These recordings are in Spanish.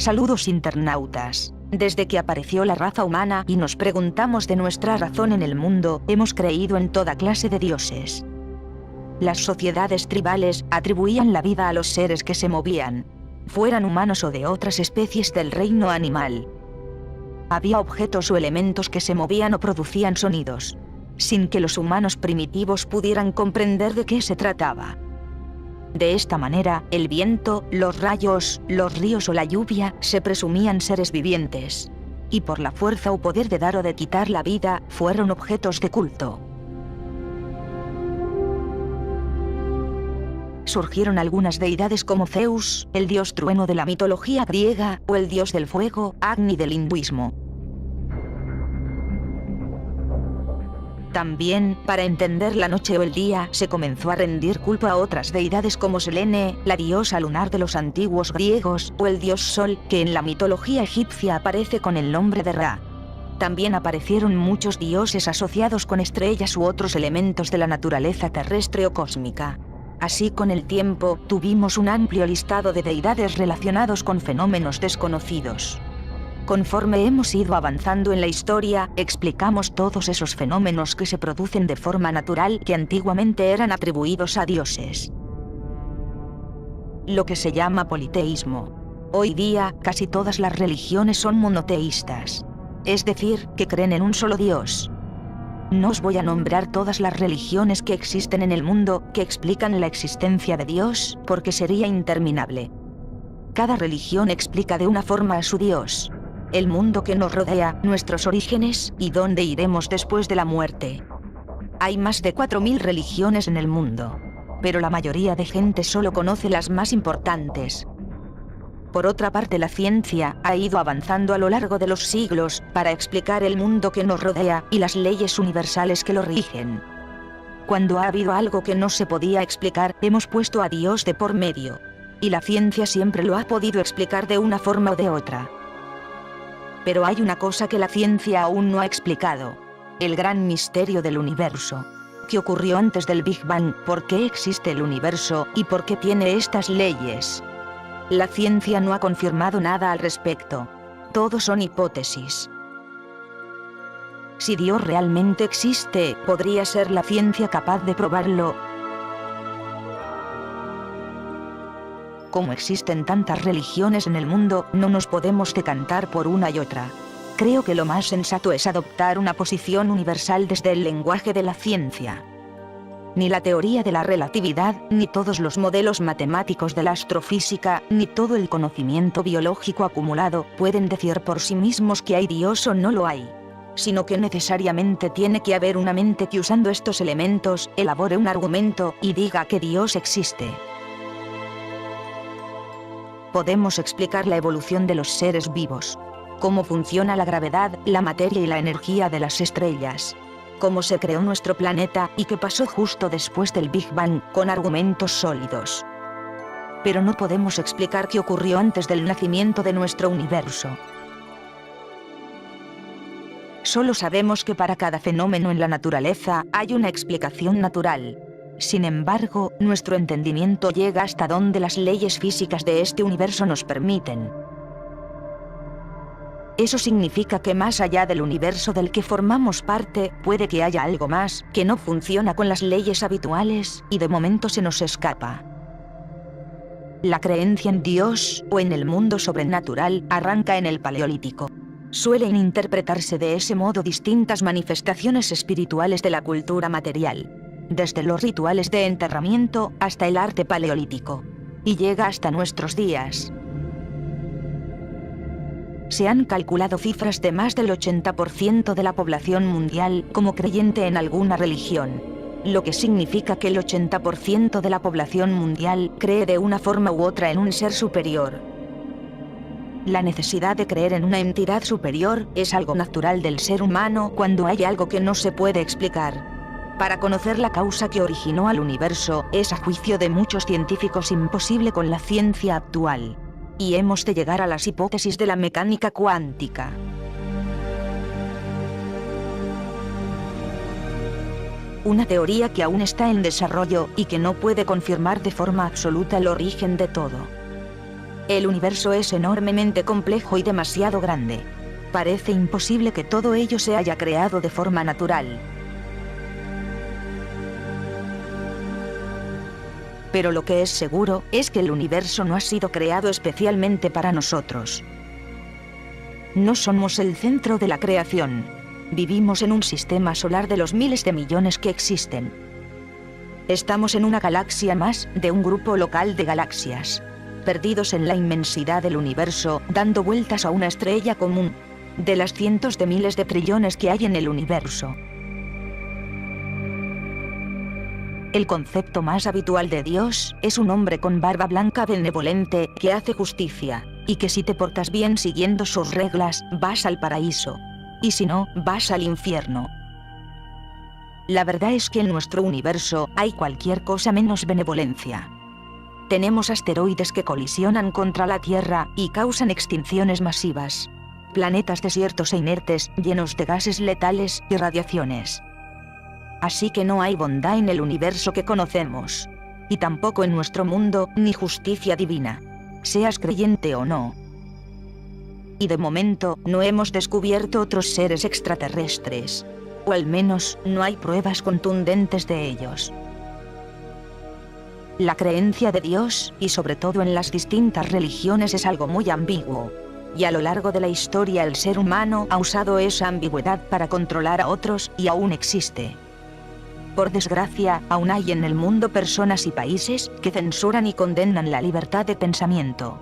Saludos internautas. Desde que apareció la raza humana y nos preguntamos de nuestra razón en el mundo, hemos creído en toda clase de dioses. Las sociedades tribales atribuían la vida a los seres que se movían, fueran humanos o de otras especies del reino animal. Había objetos o elementos que se movían o producían sonidos, sin que los humanos primitivos pudieran comprender de qué se trataba. De esta manera, el viento, los rayos, los ríos o la lluvia se presumían seres vivientes, y por la fuerza o poder de dar o de quitar la vida, fueron objetos de culto. Surgieron algunas deidades como Zeus, el dios trueno de la mitología griega, o el dios del fuego, Agni del hinduismo. También, para entender la noche o el día, se comenzó a rendir culto a otras deidades como Selene, la diosa lunar de los antiguos griegos, o el dios Sol, que en la mitología egipcia aparece con el nombre de Ra. También aparecieron muchos dioses asociados con estrellas u otros elementos de la naturaleza terrestre o cósmica. Así, con el tiempo, tuvimos un amplio listado de deidades relacionados con fenómenos desconocidos. Conforme hemos ido avanzando en la historia, explicamos todos esos fenómenos que se producen de forma natural que antiguamente eran atribuidos a dioses. Lo que se llama politeísmo. Hoy día, casi todas las religiones son monoteístas. Es decir, que creen en un solo Dios. No os voy a nombrar todas las religiones que existen en el mundo que explican la existencia de Dios, porque sería interminable. Cada religión explica de una forma a su Dios, el mundo que nos rodea, nuestros orígenes y dónde iremos después de la muerte. Hay más de 4000 religiones en el mundo, pero la mayoría de gente solo conoce las más importantes. Por otra parte, la ciencia ha ido avanzando a lo largo de los siglos para explicar el mundo que nos rodea y las leyes universales que lo rigen. Cuando ha habido algo que no se podía explicar, hemos puesto a Dios de por medio, y la ciencia siempre lo ha podido explicar de una forma o de otra. Pero hay una cosa que la ciencia aún no ha explicado: el gran misterio del universo. ¿Qué ocurrió antes del Big Bang? ¿Por qué existe el universo? ¿Y por qué tiene estas leyes? La ciencia no ha confirmado nada al respecto. Todo son hipótesis. Si Dios realmente existe, ¿podría ser la ciencia capaz de probarlo? Como existen tantas religiones en el mundo, no nos podemos decantar por una y otra. Creo que lo más sensato es adoptar una posición universal desde el lenguaje de la ciencia. Ni la teoría de la relatividad, ni todos los modelos matemáticos de la astrofísica, ni todo el conocimiento biológico acumulado pueden decir por sí mismos que hay Dios o no lo hay, sino que necesariamente tiene que haber una mente que, usando estos elementos, elabore un argumento y diga que Dios existe. Podemos explicar la evolución de los seres vivos, cómo funciona la gravedad, la materia y la energía de las estrellas, cómo se creó nuestro planeta y qué pasó justo después del Big Bang, con argumentos sólidos. Pero no podemos explicar qué ocurrió antes del nacimiento de nuestro universo. Solo sabemos que para cada fenómeno en la naturaleza hay una explicación natural. Sin embargo, nuestro entendimiento llega hasta donde las leyes físicas de este universo nos permiten. Eso significa que más allá del universo del que formamos parte, puede que haya algo más que no funciona con las leyes habituales y de momento se nos escapa. La creencia en Dios o en el mundo sobrenatural arranca en el Paleolítico. Suelen interpretarse de ese modo distintas manifestaciones espirituales de la cultura material, desde los rituales de enterramiento hasta el arte paleolítico, y llega hasta nuestros días. Se han calculado cifras de más del 80% de la población mundial como creyente en alguna religión, lo que significa que el 80% de la población mundial cree de una forma u otra en un ser superior. La necesidad de creer en una entidad superior es algo natural del ser humano cuando hay algo que no se puede explicar. Para conocer la causa que originó al universo, es a juicio de muchos científicos imposible con la ciencia actual. Y hemos de llegar a las hipótesis de la mecánica cuántica. Una teoría que aún está en desarrollo y que no puede confirmar de forma absoluta el origen de todo. El universo es enormemente complejo y demasiado grande. Parece imposible que todo ello se haya creado de forma natural. Pero lo que es seguro es que el universo no ha sido creado especialmente para nosotros. No somos el centro de la creación. Vivimos en un sistema solar de los miles de millones que existen. Estamos en una galaxia más de un grupo local de galaxias, perdidos en la inmensidad del universo, dando vueltas a una estrella común, de las cientos de miles de trillones que hay en el universo. El concepto más habitual de Dios es un hombre con barba blanca benevolente que hace justicia, y que si te portas bien siguiendo sus reglas, vas al paraíso. Y si no, vas al infierno. La verdad es que en nuestro universo hay cualquier cosa menos benevolencia. Tenemos asteroides que colisionan contra la Tierra y causan extinciones masivas. Planetas desiertos e inertes, llenos de gases letales y radiaciones. Así que no hay bondad en el universo que conocemos. Y tampoco en nuestro mundo, ni justicia divina. Seas creyente o no. Y de momento, no hemos descubierto otros seres extraterrestres. O al menos, no hay pruebas contundentes de ellos. La creencia de Dios, y sobre todo en las distintas religiones, es algo muy ambiguo. Y a lo largo de la historia el ser humano ha usado esa ambigüedad para controlar a otros, y aún existe. Por desgracia, aún hay en el mundo personas y países que censuran y condenan la libertad de pensamiento.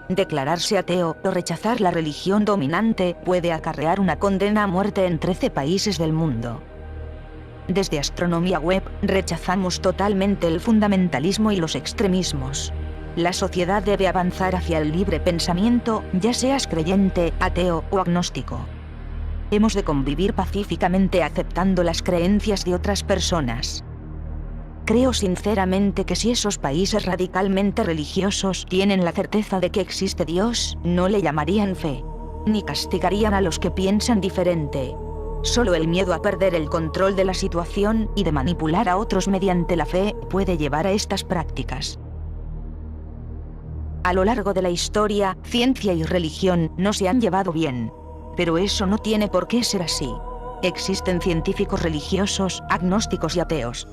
Declararse ateo o rechazar la religión dominante puede acarrear una condena a muerte en 13 países del mundo. Desde Astronomía Web, rechazamos totalmente el fundamentalismo y los extremismos. La sociedad debe avanzar hacia el libre pensamiento, ya seas creyente, ateo o agnóstico. Hemos de convivir pacíficamente aceptando las creencias de otras personas. Creo sinceramente que si esos países radicalmente religiosos tienen la certeza de que existe Dios, no le llamarían fe, ni castigarían a los que piensan diferente. Solo el miedo a perder el control de la situación y de manipular a otros mediante la fe puede llevar a estas prácticas. A lo largo de la historia, ciencia y religión no se han llevado bien. Pero eso no tiene por qué ser así. Existen científicos religiosos, agnósticos y ateos.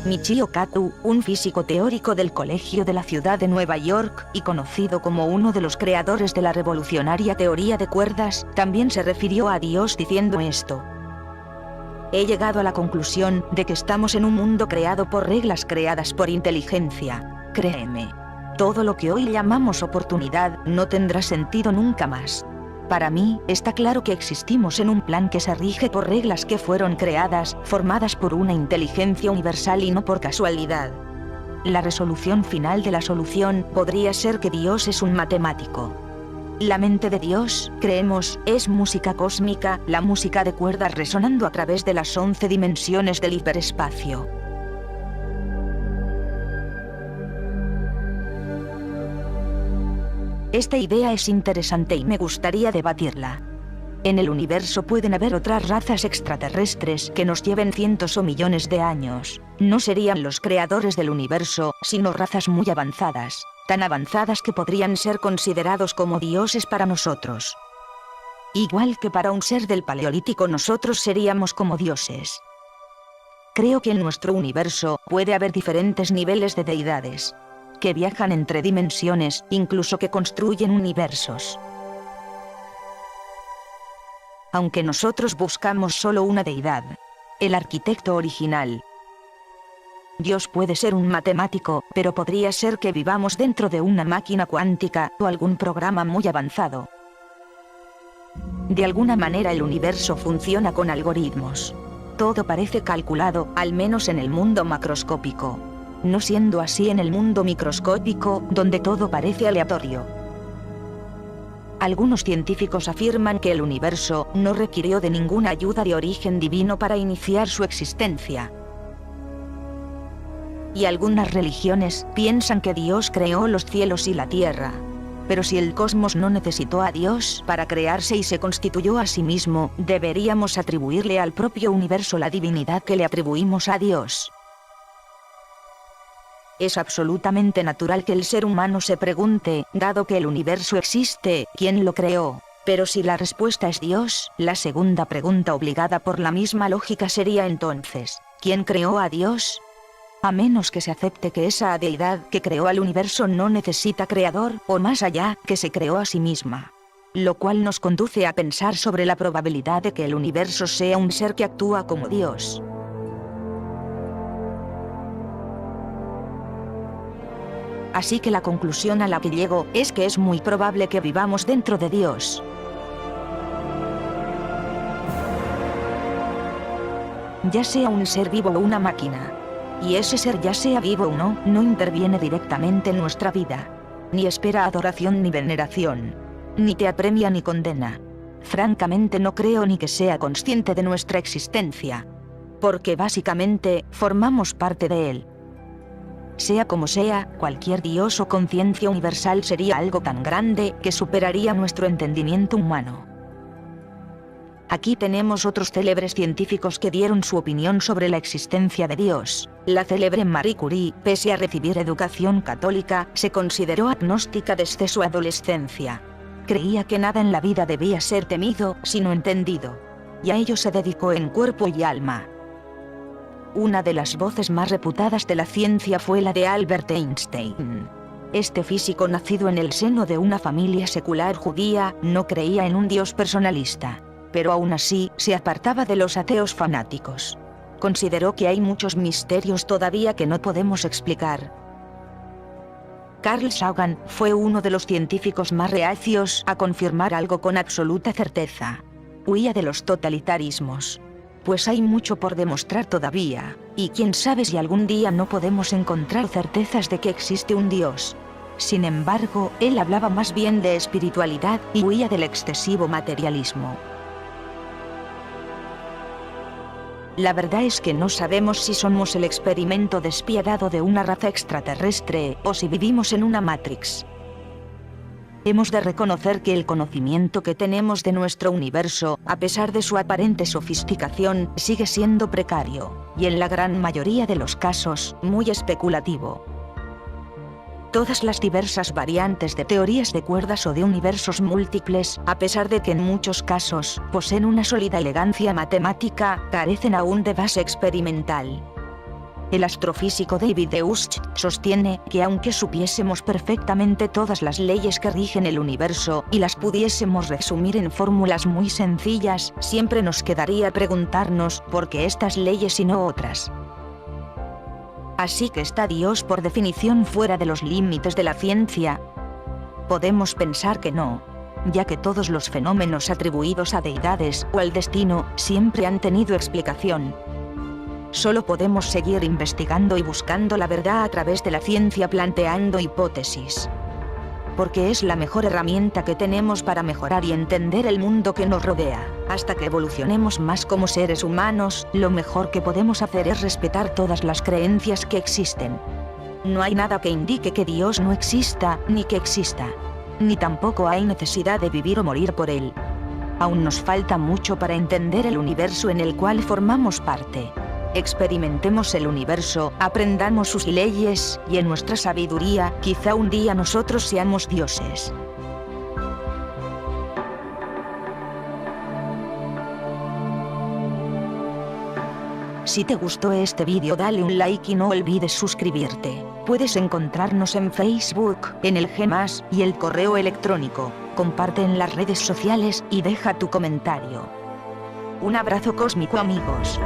Michio Kaku, un físico teórico del Colegio de la Ciudad de Nueva York y conocido como uno de los creadores de la revolucionaria teoría de cuerdas, también se refirió a Dios diciendo esto: he llegado a la conclusión de que estamos en un mundo creado por reglas creadas por inteligencia. Créeme, todo lo que hoy llamamos oportunidad no tendrá sentido nunca más. Para mí, está claro que existimos en un plan que se rige por reglas que fueron creadas, formadas por una inteligencia universal y no por casualidad. La resolución final de la solución podría ser que Dios es un matemático. La mente de Dios, creemos, es música cósmica, la música de cuerdas resonando a través de las 11 dimensiones del hiperespacio. Esta idea es interesante y me gustaría debatirla. En el universo pueden haber otras razas extraterrestres que nos lleven cientos o millones de años. No serían los creadores del universo, sino razas muy avanzadas, tan avanzadas que podrían ser considerados como dioses para nosotros. Igual que para un ser del Paleolítico nosotros seríamos como dioses. Creo que en nuestro universo puede haber diferentes niveles de deidades, que viajan entre dimensiones, incluso que construyen universos. Aunque nosotros buscamos solo una deidad, el arquitecto original. Dios puede ser un matemático, pero podría ser que vivamos dentro de una máquina cuántica o algún programa muy avanzado. De alguna manera el universo funciona con algoritmos. Todo parece calculado, al menos en el mundo macroscópico. No siendo así en el mundo microscópico, donde todo parece aleatorio. Algunos científicos afirman que el universo no requirió de ninguna ayuda de origen divino para iniciar su existencia. Y algunas religiones piensan que Dios creó los cielos y la tierra. Pero si el cosmos no necesitó a Dios para crearse y se constituyó a sí mismo, deberíamos atribuirle al propio universo la divinidad que le atribuimos a Dios. Es absolutamente natural que el ser humano se pregunte, dado que el universo existe, ¿quién lo creó? Pero si la respuesta es Dios, la segunda pregunta obligada por la misma lógica sería entonces, ¿quién creó a Dios? A menos que se acepte que esa deidad que creó al universo no necesita creador, o más allá, que se creó a sí misma. Lo cual nos conduce a pensar sobre la probabilidad de que el universo sea un ser que actúa como Dios. Así que la conclusión a la que llego es que es muy probable que vivamos dentro de Dios. Ya sea un ser vivo o una máquina. Y ese ser, ya sea vivo o no, no interviene directamente en nuestra vida. Ni espera adoración ni veneración. Ni te apremia ni condena. Francamente no creo ni que sea consciente de nuestra existencia. Porque básicamente, formamos parte de él. Sea como sea, cualquier Dios o conciencia universal sería algo tan grande que superaría nuestro entendimiento humano. Aquí tenemos otros célebres científicos que dieron su opinión sobre la existencia de Dios. La célebre Marie Curie, pese a recibir educación católica, se consideró agnóstica desde su adolescencia. Creía que nada en la vida debía ser temido, sino entendido. Y a ello se dedicó en cuerpo y alma. Una de las voces más reputadas de la ciencia fue la de Albert Einstein. Este físico, nacido en el seno de una familia secular judía, no creía en un Dios personalista. Pero aún así, se apartaba de los ateos fanáticos. Consideró que hay muchos misterios todavía que no podemos explicar. Carl Sagan fue uno de los científicos más reacios a confirmar algo con absoluta certeza. Huía de los totalitarismos. Pues hay mucho por demostrar todavía, y quién sabe si algún día no podemos encontrar certezas de que existe un Dios. Sin embargo, él hablaba más bien de espiritualidad y huía del excesivo materialismo. La verdad es que no sabemos si somos el experimento despiadado de una raza extraterrestre, o si vivimos en una Matrix. Hemos de reconocer que el conocimiento que tenemos de nuestro universo, a pesar de su aparente sofisticación, sigue siendo precario, y en la gran mayoría de los casos, muy especulativo. Todas las diversas variantes de teorías de cuerdas o de universos múltiples, a pesar de que en muchos casos poseen una sólida elegancia matemática, carecen aún de base experimental. El astrofísico David Deutsch sostiene que aunque supiésemos perfectamente todas las leyes que rigen el universo y las pudiésemos resumir en fórmulas muy sencillas, siempre nos quedaría preguntarnos ¿por qué estas leyes y no otras? Así que ¿está Dios por definición fuera de los límites de la ciencia? Podemos pensar que no, ya que todos los fenómenos atribuidos a deidades o al destino siempre han tenido explicación. Solo podemos seguir investigando y buscando la verdad a través de la ciencia, planteando hipótesis. Porque es la mejor herramienta que tenemos para mejorar y entender el mundo que nos rodea. Hasta que evolucionemos más como seres humanos, lo mejor que podemos hacer es respetar todas las creencias que existen. No hay nada que indique que Dios no exista, ni que exista. Ni tampoco hay necesidad de vivir o morir por él. Aún nos falta mucho para entender el universo en el cual formamos parte. Experimentemos el universo, aprendamos sus leyes, y en nuestra sabiduría, quizá un día nosotros seamos dioses. Si te gustó este vídeo, dale un like y no olvides suscribirte. Puedes encontrarnos en Facebook, en el G+, y el correo electrónico. Comparte en las redes sociales y deja tu comentario. Un abrazo cósmico, amigos.